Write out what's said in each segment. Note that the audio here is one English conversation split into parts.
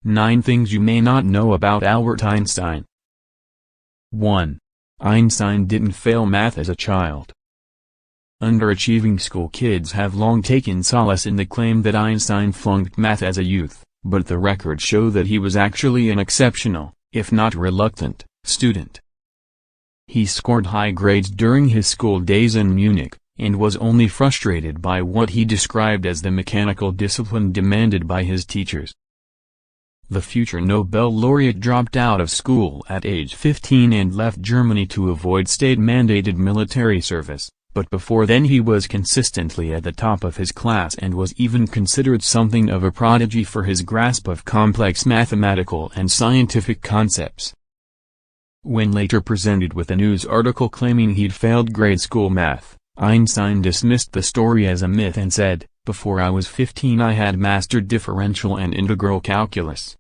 9 Things You May Not Know About Albert Einstein. 1. Einstein didn't fail math as a child. Underachieving school kids have long taken solace in the claim that Einstein flunked math as a youth, but the records show that he was actually an exceptional, if not reluctant, student. He scored high grades during his school days in Munich, and was only frustrated by what he described as the mechanical discipline demanded by his teachers. The future Nobel laureate dropped out of school at age 15 and left Germany to avoid state-mandated military service, but before then he was consistently at the top of his class and was even considered something of a prodigy for his grasp of complex mathematical and scientific concepts. When later presented with a news article claiming he'd failed grade school math, Einstein dismissed the story as a myth and said, "Before I was 15 I had mastered differential and integral calculus."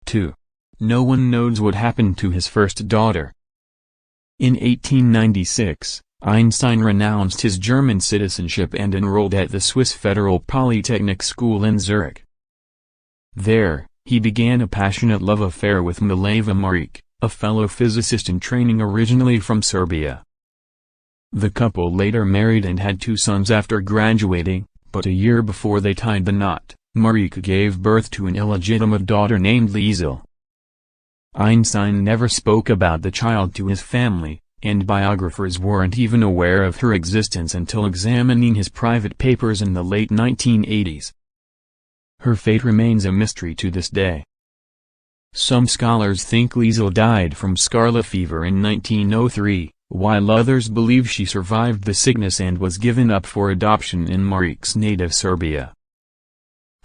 2. No one knows what happened to his first daughter. In 1896, Einstein renounced his German citizenship and enrolled at the Swiss Federal Polytechnic School in Zurich. There, he began a passionate love affair with Mileva Marić, a fellow physicist in training originally from Serbia. The couple later married and had 2 sons after graduating, but a year before they tied the knot, Marić gave birth to an illegitimate daughter named Liesl. Einstein never spoke about the child to his family, and biographers weren't even aware of her existence until examining his private papers in the late 1980s. Her fate remains a mystery to this day. Some scholars think Liesl died from scarlet fever in 1903, while others believe she survived the sickness and was given up for adoption in Marić's native Serbia.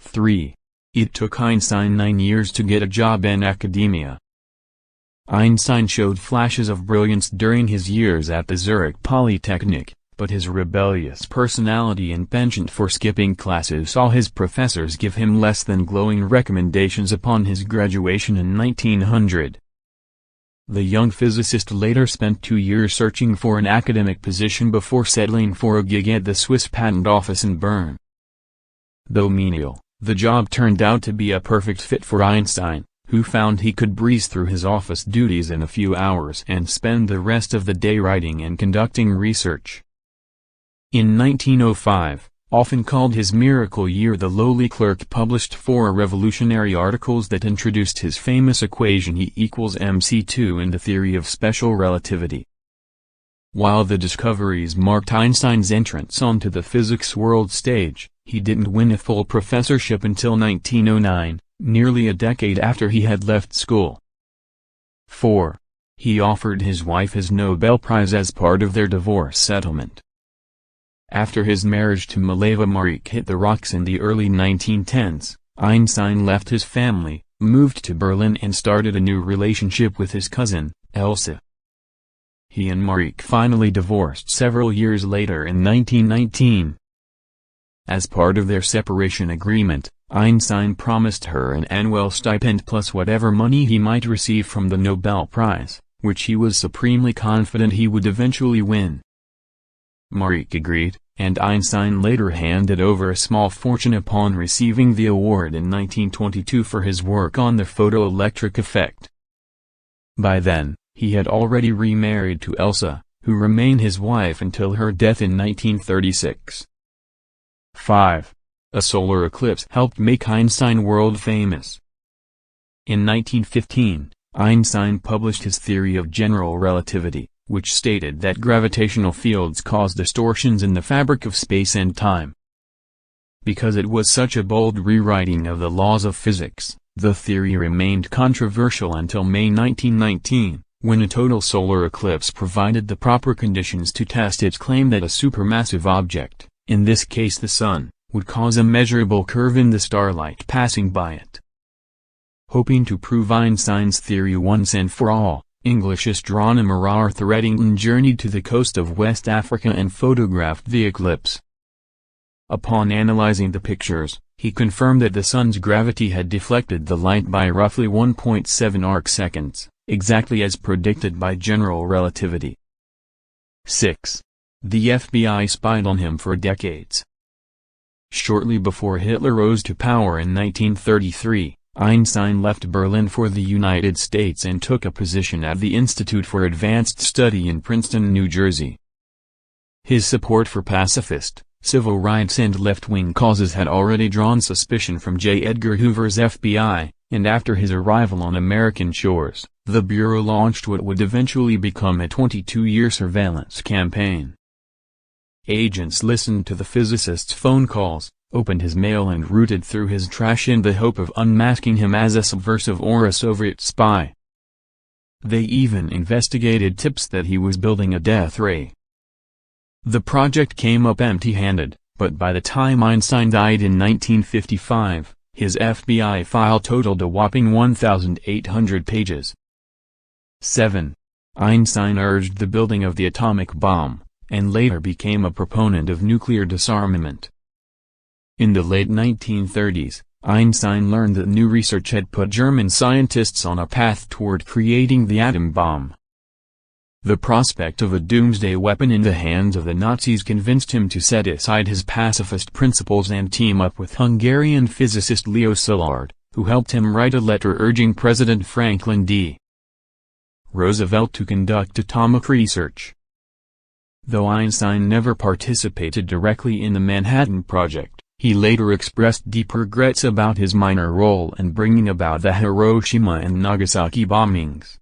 3. It took Einstein 9 years to get a job in academia. Einstein showed flashes of brilliance during his years at the Zurich Polytechnic, but his rebellious personality and penchant for skipping classes saw his professors give him less than glowing recommendations upon his graduation in 1900. The young physicist later spent 2 years searching for an academic position before settling for a gig at the Swiss Patent Office in Bern. Though menial, the job turned out to be a perfect fit for Einstein, who found he could breeze through his office duties in a few hours and spend the rest of the day writing and conducting research. In 1905, often called his miracle year, the lowly clerk published 4 revolutionary articles that introduced his famous equation E equals mc2 in the theory of special relativity. While the discoveries marked Einstein's entrance onto the physics world stage, he didn't win a full professorship until 1909, nearly a decade after he had left school. 4. He offered his wife his Nobel Prize as part of their divorce settlement. After his marriage to Mileva Marić hit the rocks in the early 1910s, Einstein left his family, moved to Berlin and started a new relationship with his cousin, Elsa. He and Marić finally divorced several years later in 1919. As part of their separation agreement, Einstein promised her an annual stipend plus whatever money he might receive from the Nobel Prize, which he was supremely confident he would eventually win. Marić agreed, and Einstein later handed over a small fortune upon receiving the award in 1922 for his work on the photoelectric effect. By then, he had already remarried to Elsa, who remained his wife until her death in 1936. 5. A solar eclipse helped make Einstein world famous. In 1915, Einstein published his theory of general relativity, which stated that gravitational fields cause distortions in the fabric of space and time. Because it was such a bold rewriting of the laws of physics, the theory remained controversial until May 1919, when a total solar eclipse provided the proper conditions to test its claim that a supermassive object, in this case the Sun, would cause a measurable curve in the starlight passing by it. Hoping to prove Einstein's theory once and for all, English astronomer Arthur Eddington journeyed to the coast of West Africa and photographed the eclipse. Upon analyzing the pictures, he confirmed that the Sun's gravity had deflected the light by roughly 1.7 arcseconds, exactly as predicted by general relativity. 6. The FBI spied on him for decades. Shortly before Hitler rose to power in 1933, Einstein left Berlin for the United States and took a position at the Institute for Advanced Study in Princeton, New Jersey. His support for pacifist, civil rights and left-wing causes had already drawn suspicion from J. Edgar Hoover's FBI, and after his arrival on American shores, the Bureau launched what would eventually become a 22-year surveillance campaign. Agents listened to the physicist's phone calls, opened his mail and rooted through his trash in the hope of unmasking him as a subversive or a Soviet spy. They even investigated tips that he was building a death ray. The project came up empty-handed, but by the time Einstein died in 1955, his FBI file totaled a whopping 1,800 pages. 7. Einstein urged the building of the atomic bomb, and later became a proponent of nuclear disarmament. In the late 1930s, Einstein learned that new research had put German scientists on a path toward creating the atom bomb. The prospect of a doomsday weapon in the hands of the Nazis convinced him to set aside his pacifist principles and team up with Hungarian physicist Leo Szilard, who helped him write a letter urging President Franklin D. Roosevelt to conduct atomic research. Though Einstein never participated directly in the Manhattan Project, he later expressed deep regrets about his minor role in bringing about the Hiroshima and Nagasaki bombings.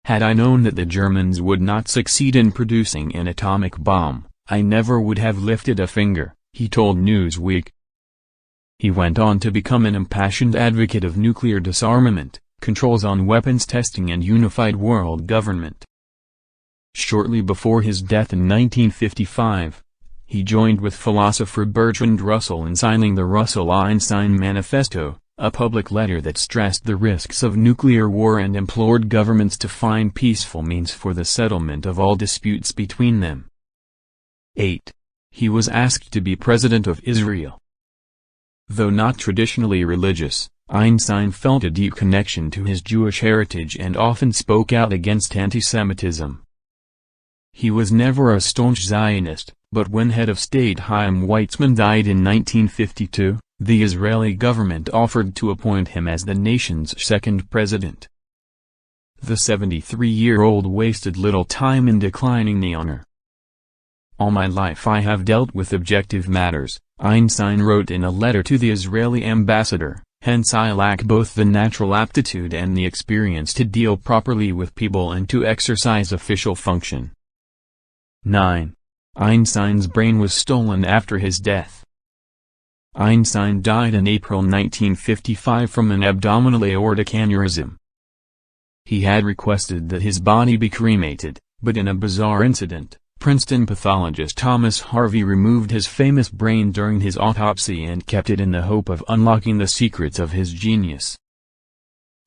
"Had I known that the Germans would not succeed in producing an atomic bomb, I never would have lifted a finger," he told Newsweek. He went on to become an impassioned advocate of nuclear disarmament, controls on weapons testing and unified world government. Shortly before his death in 1955, he joined with philosopher Bertrand Russell in signing the Russell-Einstein Manifesto, a public letter that stressed the risks of nuclear war and implored governments to find peaceful means for the settlement of all disputes between them. 8. He was asked to be president of Israel. Though not traditionally religious, Einstein felt a deep connection to his Jewish heritage and often spoke out against anti-Semitism. He was never a staunch Zionist, but when head of state Chaim Weizmann died in 1952, the Israeli government offered to appoint him as the nation's second president. The 73-year-old wasted little time in declining the honor. "All my life I have dealt with objective matters," Einstein wrote in a letter to the Israeli ambassador, "hence I lack both the natural aptitude and the experience to deal properly with people and to exercise official function." 9. Einstein's brain was stolen after his death. Einstein died in April 1955 from an abdominal aortic aneurysm. He had requested that his body be cremated, but in a bizarre incident, Princeton pathologist Thomas Harvey removed his famous brain during his autopsy and kept it in the hope of unlocking the secrets of his genius.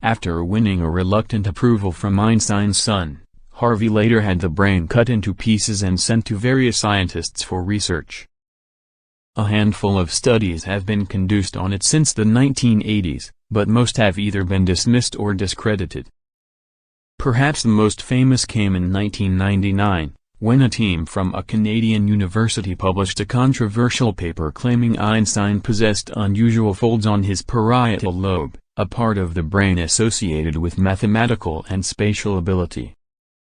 After winning a reluctant approval from Einstein's son, Harvey later had the brain cut into pieces and sent to various scientists for research. A handful of studies have been conducted on it since the 1980s, but most have either been dismissed or discredited. Perhaps the most famous came in 1999, when a team from a Canadian university published a controversial paper claiming Einstein possessed unusual folds on his parietal lobe, a part of the brain associated with mathematical and spatial ability.